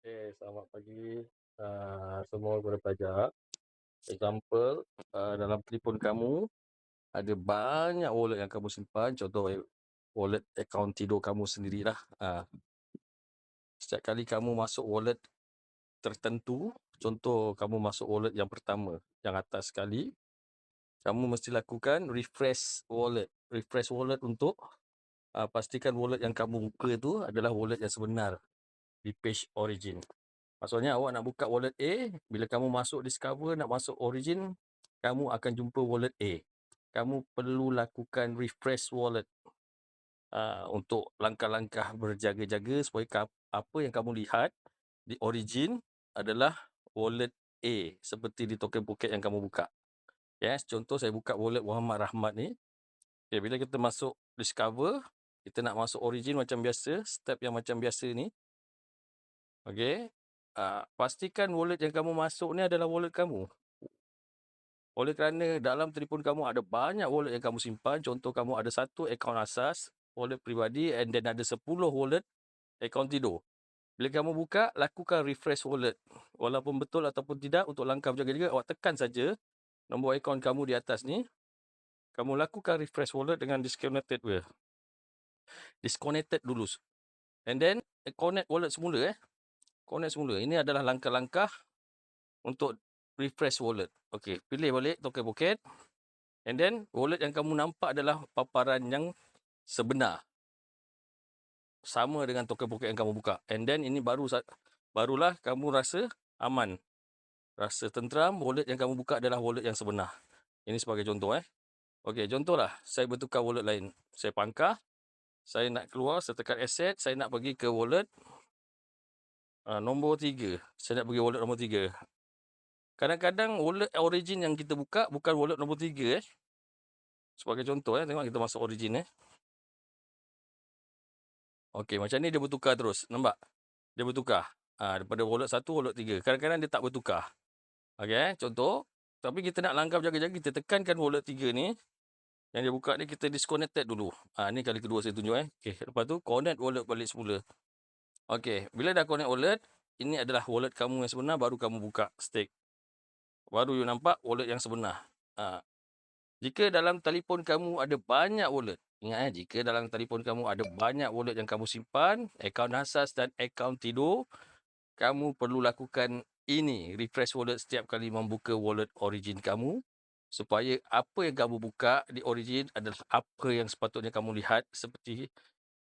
Selamat pagi semua guna pelajar. Example, dalam telefon kamu ada banyak wallet yang kamu simpan. Contoh wallet akaun tidur kamu sendirilah. Setiap kali kamu masuk wallet tertentu, contoh kamu masuk wallet yang pertama, yang atas sekali, kamu mesti lakukan refresh wallet. Refresh wallet untuk pastikan wallet yang kamu buka tu adalah wallet yang sebenar di page origin. Maksudnya awak nak buka wallet A, bila kamu masuk discover, nak masuk origin, kamu akan jumpa wallet A. Kamu perlu lakukan refresh wallet untuk langkah-langkah berjaga-jaga supaya apa yang kamu lihat di origin adalah wallet A, seperti di token pocket yang kamu buka. Yes, contoh saya buka wallet Muhammad Rahmat ni. Okay, bila kita masuk discover, kita nak masuk origin macam biasa, step yang macam biasa ni. Okay. Pastikan wallet yang kamu masuk ni adalah wallet kamu. Oleh kerana dalam telefon kamu ada banyak wallet yang kamu simpan. Contoh kamu ada satu akaun asas, wallet peribadi, and then ada 10 wallet akaun tidur. Bila kamu buka, lakukan refresh wallet. Walaupun betul ataupun tidak, untuk langkah berjaga-jaga, awak tekan saja nombor akaun kamu di atas ni. Kamu lakukan refresh wallet dengan disconnected dulu. And then, connect wallet semula. Connect semula. Ini adalah langkah-langkah untuk refresh wallet. Okey, pilih balik token pocket. And then, wallet yang kamu nampak adalah paparan yang sebenar. Sama dengan token pocket yang kamu buka. And then, ini barulah kamu rasa aman. Rasa tenteram, wallet yang kamu buka adalah wallet yang sebenar. Ini sebagai contoh. Okey, contohlah, saya bertukar wallet lain. Saya pangkah, saya nak keluar, saya tekan asset, saya nak pergi ke wallet nombor 3. Saya nak pergi wallet nombor 3. Kadang-kadang wallet origin yang kita buka bukan wallet nombor 3. Sebagai contoh, tengok kita masuk origin. Okey, macam ni dia bertukar terus. Nampak? Dia bertukar. Daripada wallet 1, wallet 3. Kadang-kadang dia tak bertukar. Okey, contoh. Tapi kita nak langkah berjaga-jaga, kita tekankan wallet 3 ni. Yang dia buka ni, kita disconnected dulu. Ni kali kedua saya tunjuk. Okey, lepas tu connect wallet balik semula. Okey, bila dah connect wallet, ini adalah wallet kamu yang sebenar, baru kamu buka stake. Baru you nampak wallet yang sebenar. Jika dalam telefon kamu ada banyak wallet, ingat jika dalam telefon kamu ada banyak wallet yang kamu simpan, akaun asas dan akaun tidur, kamu perlu lakukan ini, refresh wallet setiap kali membuka wallet origin kamu, supaya apa yang kamu buka di origin adalah apa yang sepatutnya kamu lihat seperti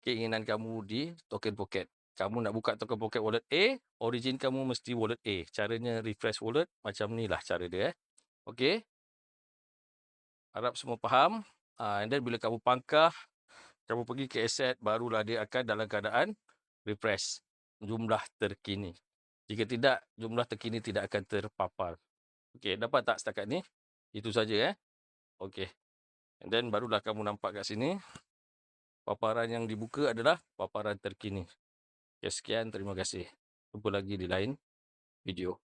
keinginan kamu di token pocket. Kamu nak buka token pocket wallet A, origin kamu mesti wallet A. Caranya refresh wallet macam ni lah cara dia. Okey. Harap semua faham. And then bila kamu pangkah, kamu pergi ke asset, barulah dia akan dalam keadaan refresh jumlah terkini. Jika tidak, jumlah terkini tidak akan terpapar. Okey, dapat tak setakat ni? Itu saja. Okey. And then barulah kamu nampak kat sini, paparan yang dibuka adalah paparan terkini. Okay, sekian, terima kasih. Jumpa lagi di lain video.